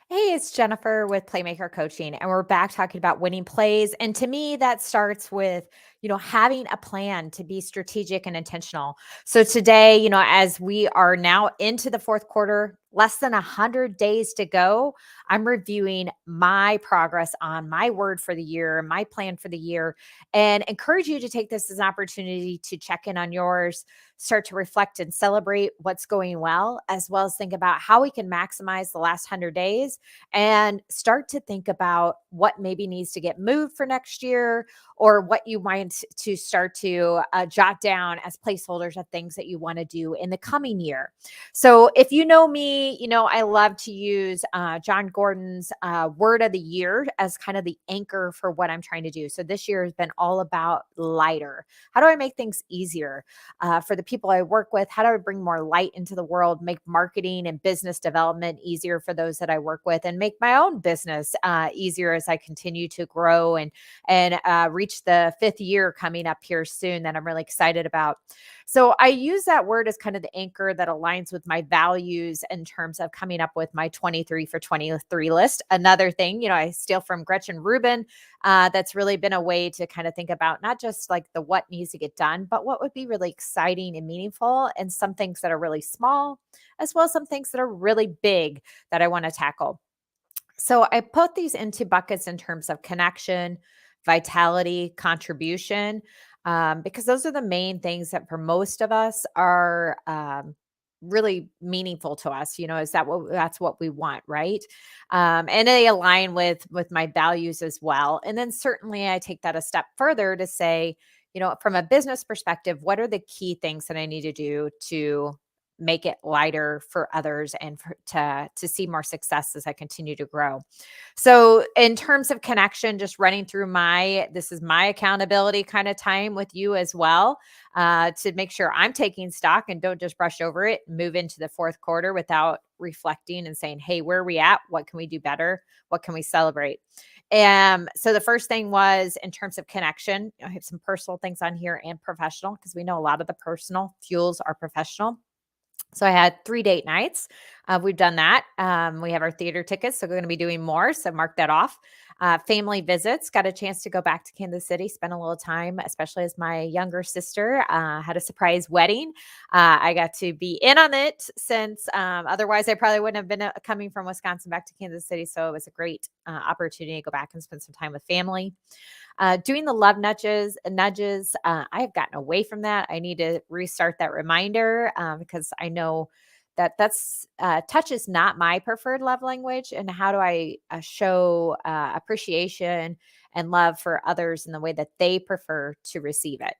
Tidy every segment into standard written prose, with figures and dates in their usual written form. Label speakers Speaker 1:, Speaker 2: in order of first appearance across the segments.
Speaker 1: Hey, it's Jennifer with Playmaker Coaching, and we're back talking about winning plays. And to me, that starts with, having a plan to be strategic and intentional. So today, as we are now into the fourth quarter, less than 100 days to go, I'm reviewing my progress on my word for the year, my plan for the year, and encourage you to take this as an opportunity to check in on yours, start to reflect and celebrate what's going well as think about how we can maximize the last 100 days and start to think about what maybe needs to get moved for next year or what you might to start to jot down as placeholders of things that you want to do in the coming year. So if you know me, I love to use John Gordon's word of the year as kind of the anchor for what I'm trying to do. So this year has been all about lighter. How do I make things easier for the people I work with? How do I bring more light into the world, make marketing and business development easier for those that I work with, and make my own business easier as I continue to grow and reach the fifth year coming up here soon that I'm really excited about. So I use that word as kind of the anchor that aligns with my values in terms of coming up with my 23 for 23 list. Another thing, I steal from Gretchen Rubin. That's really been a way to kind of think about not just like the what needs to get done, but what would be really exciting and meaningful, and some things that are really small, as well as some things that are really big that I want to tackle. So I put these into buckets in terms of connection, vitality, contribution, because those are the main things that for most of us are really meaningful to us. Is that what that's what we want, right? And they align with my values as well. And then certainly I take that a step further to say, from a business perspective, what are the key things that I need to do to make it lighter for others and to see more success as I continue to grow. So in terms of connection, just running through this is my accountability kind of time with you as well, to make sure I'm taking stock and don't just brush over it, move into the fourth quarter without reflecting and saying, hey, where are we at? What can we do better? What can we celebrate? So the first thing was in terms of connection. I have some personal things on here and professional, because we know a lot of the personal fuels our professional. So I had 3 date nights. We've done that. We have our theater tickets, so we're going to be doing more. So mark that off. Family visits. Got a chance to go back to Kansas City, spend a little time, especially as my younger sister had a surprise wedding. I got to be in on it since otherwise I probably wouldn't have been coming from Wisconsin back to Kansas City. So it was a great opportunity to go back and spend some time with family. Doing the love nudges. I have gotten away from that. I need to restart that reminder because I know that's touch is not my preferred love language. And how do I show appreciation and love for others in the way that they prefer to receive it?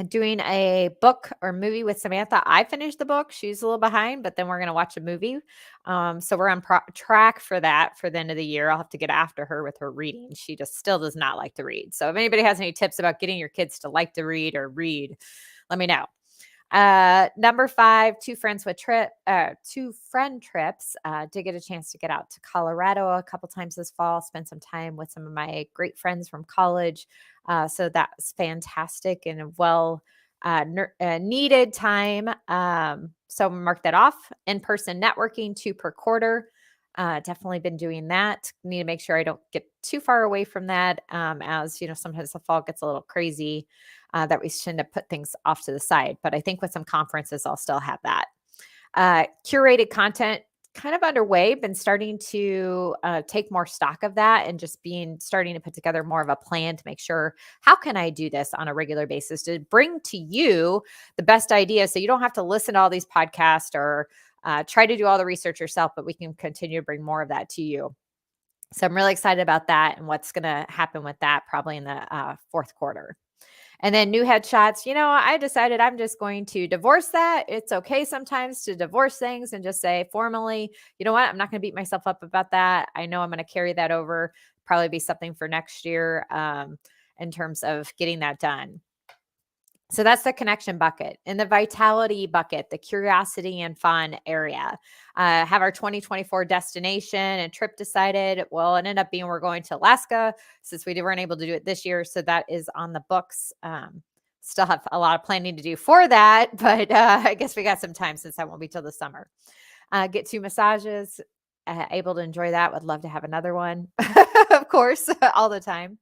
Speaker 1: Doing a book or movie with Samantha. I finished the book. She's a little behind, but then we're going to watch a movie. So we're on track for that for the end of the year. I'll have to get after her with her reading. She just still does not like to read. So if anybody has any tips about getting your kids to like to read or read, let me know. Number 5, two friend trips. Did get a chance to get out to Colorado a couple times this fall, spend some time with some of my great friends from college. So that was fantastic and a needed time. So mark that off. In-person networking, 2 per quarter. Definitely been doing that. Need to make sure I don't get too far away from that. As sometimes the fall gets a little crazy, that we tend to put things off to the side. But I think with some conferences, I'll still have that. Curated content kind of underway. Been starting to take more stock of that and just starting to put together more of a plan to make sure, how can I do this on a regular basis to bring to you the best ideas, so you don't have to listen to all these podcasts or try to do all the research yourself, but we can continue to bring more of that to you. So I'm really excited about that and what's going to happen with that probably in the fourth quarter. And then new headshots, I decided I'm just going to divorce that. It's okay sometimes to divorce things and just say formally, you know what? I'm not going to beat myself up about that. I know I'm going to carry that over, probably be something for next year in terms of getting that done. So that's the connection bucket. In the vitality bucket, the curiosity and fun area. Have our 2024 destination and trip decided. Well, it ended up being we're going to Alaska since we weren't able to do it this year. So that is on the books. Still have a lot of planning to do for that, but I guess we got some time since that won't be till the summer. Get 2 massages. able to enjoy that. Would love to have another one, of course, all the time.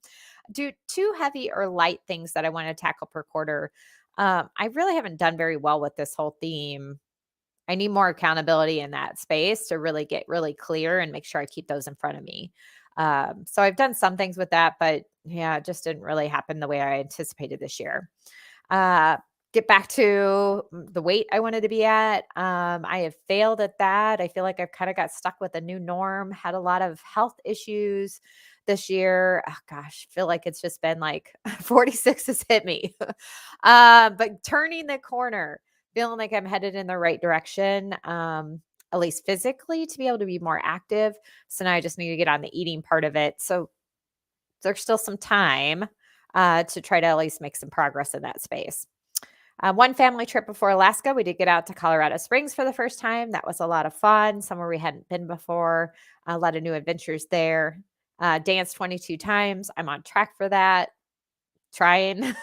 Speaker 1: Do too heavy or light things that I want to tackle per quarter. I really haven't done very well with this whole theme. I need more accountability in that space to really get really clear and make sure I keep those in front of me. So I've done some things with that, but yeah, it just didn't really happen the way I anticipated this year. Uh, get back to the weight I wanted to be at. I have failed at that. I feel like I've kind of got stuck with a new norm, had a lot of health issues this year. Oh gosh, feel like it's just been like 46 has hit me. But turning the corner, feeling like I'm headed in the right direction. At least physically to be able to be more active. So now I just need to get on the eating part of it. So there's still some time to try to at least make some progress in that space. One family trip before Alaska, we did get out to Colorado Springs for the first time. That was a lot of fun, somewhere we hadn't been before, a lot of new adventures there. Danced 22 times. I'm on track for that. Trying.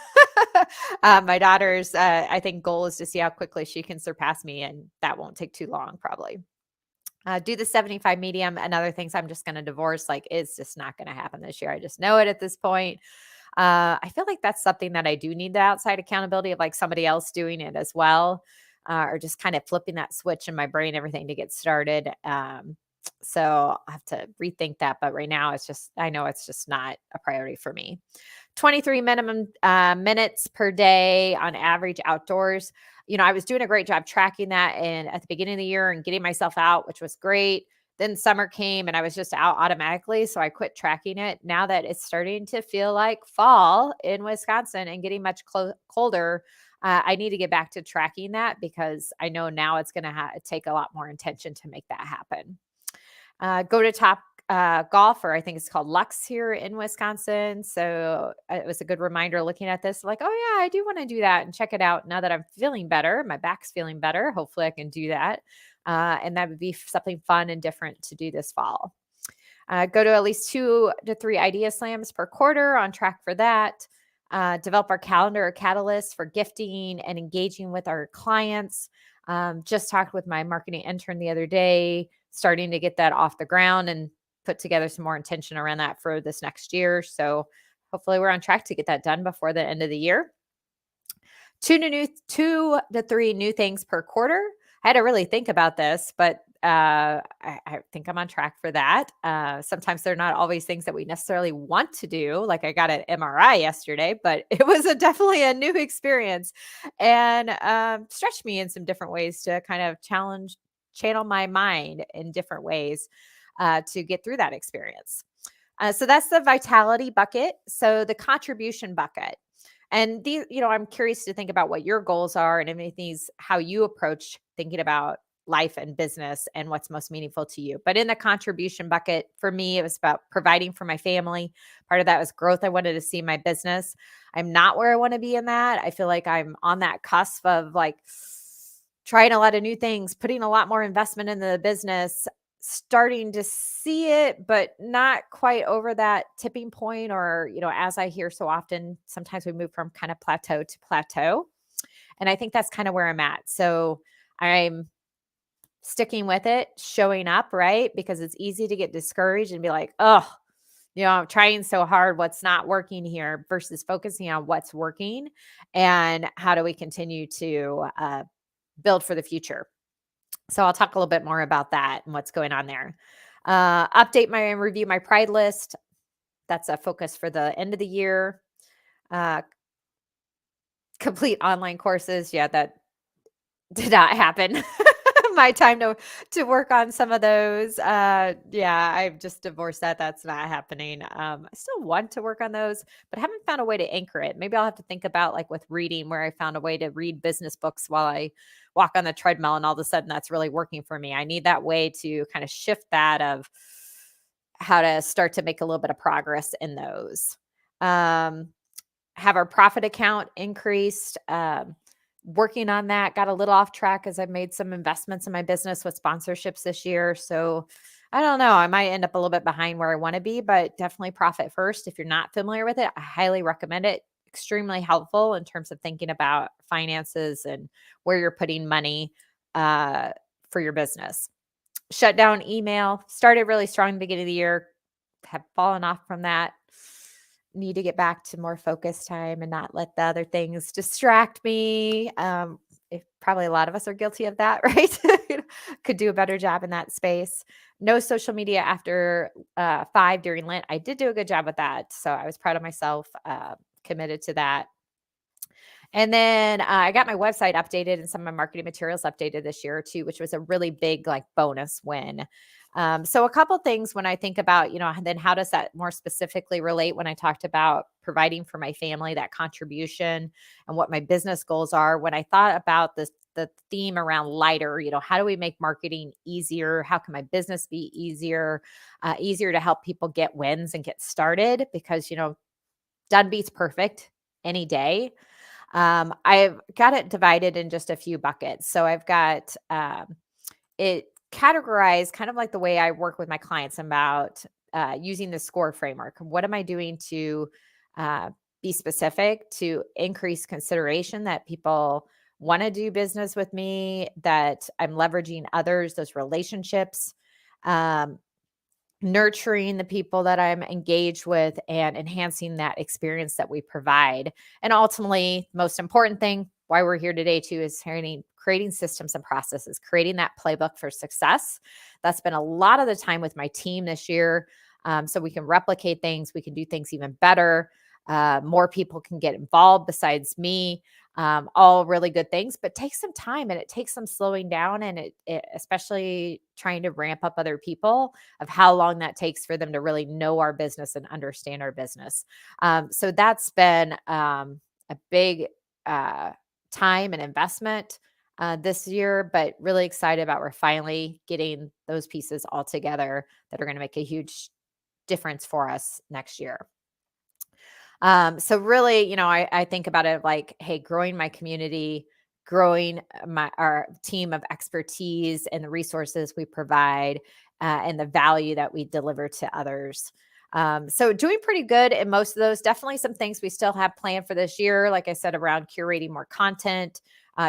Speaker 1: My daughter's, I think, goal is to see how quickly she can surpass me, and that won't take too long, probably. Do the 75 medium and other things I'm just going to divorce. Like, it's just not going to happen this year. I just know it at this point. I feel like that's something that I do need the outside accountability of like somebody else doing it as well, or just kind of flipping that switch in my brain, everything to get started. So I have to rethink that. But right now, I know it's just not a priority for me. 23 minimum minutes per day on average outdoors. I was doing a great job tracking that and at the beginning of the year and getting myself out, which was great. Then summer came and I was just out automatically. So I quit tracking it. Now that it's starting to feel like fall in Wisconsin and getting much colder, I need to get back to tracking that because I know now it's going to take a lot more intention to make that happen. Go to Top Golf, or I think it's called Lux here in Wisconsin. So it was a good reminder looking at this, like, oh yeah, I do want to do that and check it out now that I'm feeling better. My back's feeling better. Hopefully I can do that. And that would be something fun and different to do this fall. Go to at least 2 to 3 idea slams per quarter, on track for that. Develop our calendar or catalyst for gifting and engaging with our clients. Just talked with my marketing intern the other day, starting to get that off the ground and put together some more intention around that for this next year. So hopefully we're on track to get that done before the end of the year. 2 to 3 new things per quarter. I had to really think about this, but I think I'm on track for that. Sometimes they're not always things that we necessarily want to do. Like I got an MRI yesterday, but it was definitely a new experience and stretched me in some different ways to kind of channel my mind in different ways to get through that experience. So that's the vitality bucket. So the contribution bucket. And these, I'm curious to think about what your goals are and if these, how you approach thinking about life and business and what's most meaningful to you. But in the contribution bucket, for me, it was about providing for my family. Part of that was growth. I wanted to see my business. I'm not where I want to be in that. I feel like I'm on that cusp of like trying a lot of new things, putting a lot more investment in the business, starting to see it, but not quite over that tipping point. Or, as I hear so often, sometimes we move from kind of plateau to plateau. And I think that's kind of where I'm at. So I'm sticking with it, showing up, right? Because it's easy to get discouraged and be like, oh, I'm trying so hard. What's not working here versus focusing on what's working and how do we continue to build for the future. So I'll talk a little bit more about that and what's going on there. Update my and review my Pride list. That's a focus for the end of the year. Complete online courses. Yeah, that did not happen. My time to work on some of those. Yeah, I've just divorced that. That's not happening. I still want to work on those, but haven't found a way to anchor it. Maybe I'll have to think about like with reading, where I found a way to read business books while I walk on the treadmill, and all of a sudden that's really working for me. I need that way to kind of shift that of how to start to make a little bit of progress in those. Have our profit account increased. Working on that, got a little off track as I've made some investments in my business with sponsorships this year. So I don't know, I might end up a little bit behind where I want to be, but definitely profit first. If you're not familiar with it, I highly recommend it. Extremely helpful in terms of thinking about finances and where you're putting money for your business. shut down email, started really strong in the beginning of the year, have fallen off from that. Need to get back to more focused time and not let the other things distract me. Probably a lot of us are guilty of that, right? Could do a better job in that space. No social media after 5 during Lent. I did do a good job with that. So I was proud of myself, committed to that. And then I got my website updated and some of my marketing materials updated this year too, which was a really big like bonus win. So a couple things when I think about, then how does that more specifically relate when I talked about providing for my family, that contribution and what my business goals are. When I thought about this, the theme around lighter, how do we make marketing easier? How can my business be easier, easier to help people get wins and get started? Because, done beats perfect any day. I've got it divided in just a few buckets. So I've got it categorized kind of like the way I work with my clients about using the SCORE framework. What am I doing to uh, be specific, to increase consideration that people want to do business with me, that I'm leveraging others, those relationships. Um, Nurturing the people that I'm engaged with and enhancing that experience that we provide. And ultimately, most important thing, why we're here today too, is creating systems and processes, creating that playbook for success. That's been a lot of the time with my team this year. So we can replicate things, we can do things even better. More people can get involved besides me. All really good things, but takes some time and it takes some slowing down, and it especially trying to ramp up other people of how long that takes for them to really know our business and understand our business. So that's been a big time and investment this year, but really excited about we're finally getting those pieces all together that are going to make a huge difference for us next year. So really, I think about it like, hey, growing my community, growing our team of expertise and the resources we provide, and the value that we deliver to others. So doing pretty good in most of those. Definitely some things we still have planned for this year. Like I said, around curating more content,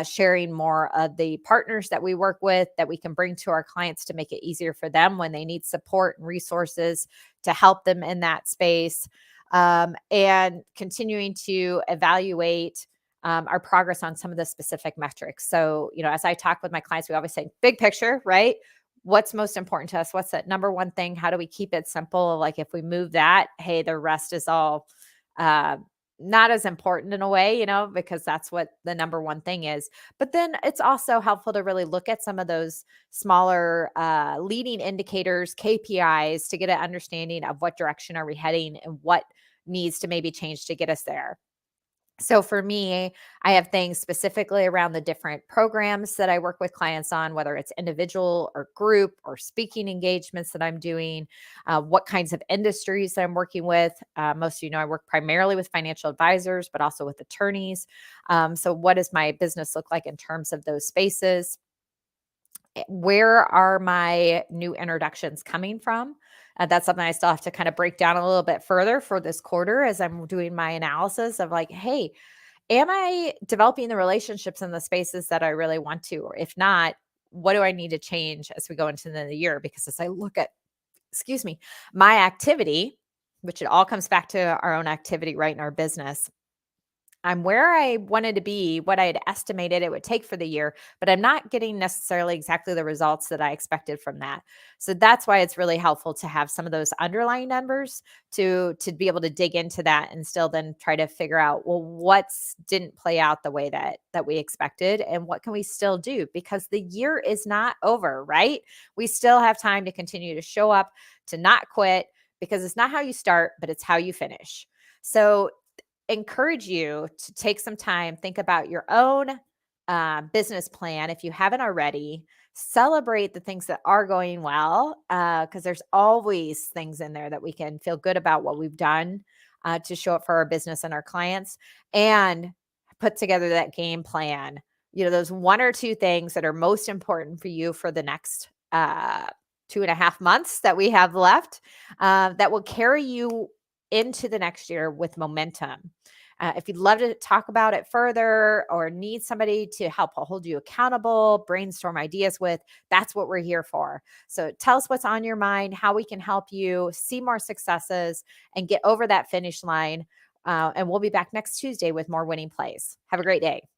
Speaker 1: sharing more of the partners that we work with that we can bring to our clients to make it easier for them when they need support and resources to help them in that space. And continuing to evaluate our progress on some of the specific metrics. So, as I talk with my clients, we always say big picture, right? What's most important to us? What's that number one thing? How do we keep it simple? Like if we move that, hey, the rest is all uh, not as important in a way, because that's what the number one thing is. But then it's also helpful to really look at some of those smaller leading indicators, KPIs, to get an understanding of what direction are we heading and what needs to maybe change to get us there. So for me, I have things specifically around the different programs that I work with clients on, whether it's individual or group or speaking engagements that I'm doing, what kinds of industries that I'm working with. Most of you know I work primarily with financial advisors, but also with attorneys. So what does my business look like in terms of those spaces? Where are my new introductions coming from? That's something I still have to kind of break down a little bit further for this quarter as I'm doing my analysis of like, hey, am I developing the relationships in the spaces that I really want to? Or if not, what do I need to change as we go into the year? Because as I look at, excuse me, my activity, which it all comes back to our own activity, right, in our business, I'm where I wanted to be, what I had estimated it would take for the year, but I'm not getting necessarily exactly the results that I expected from that. So that's why it's really helpful to have some of those underlying numbers to be able to dig into that and still then try to figure out, well, what's didn't play out the way that we expected and what can we still do, because the year is not over, right? We still have time to continue to show up, to not quit, because it's not how you start, but it's how you finish. So encourage you to take some time, think about your own business plan. If you haven't already, celebrate the things that are going well, because there's always things in there that we can feel good about what we've done to show up for our business and our clients, and put together that game plan. Those one or two things that are most important for you for the next 2.5 months that we have left, that will carry you into the next year with momentum. If you'd love to talk about it further or need somebody to help hold you accountable, brainstorm ideas with, that's what we're here for. So tell us what's on your mind, how we can help you see more successes and get over that finish line. And we'll be back next Tuesday with more winning plays. Have a great day.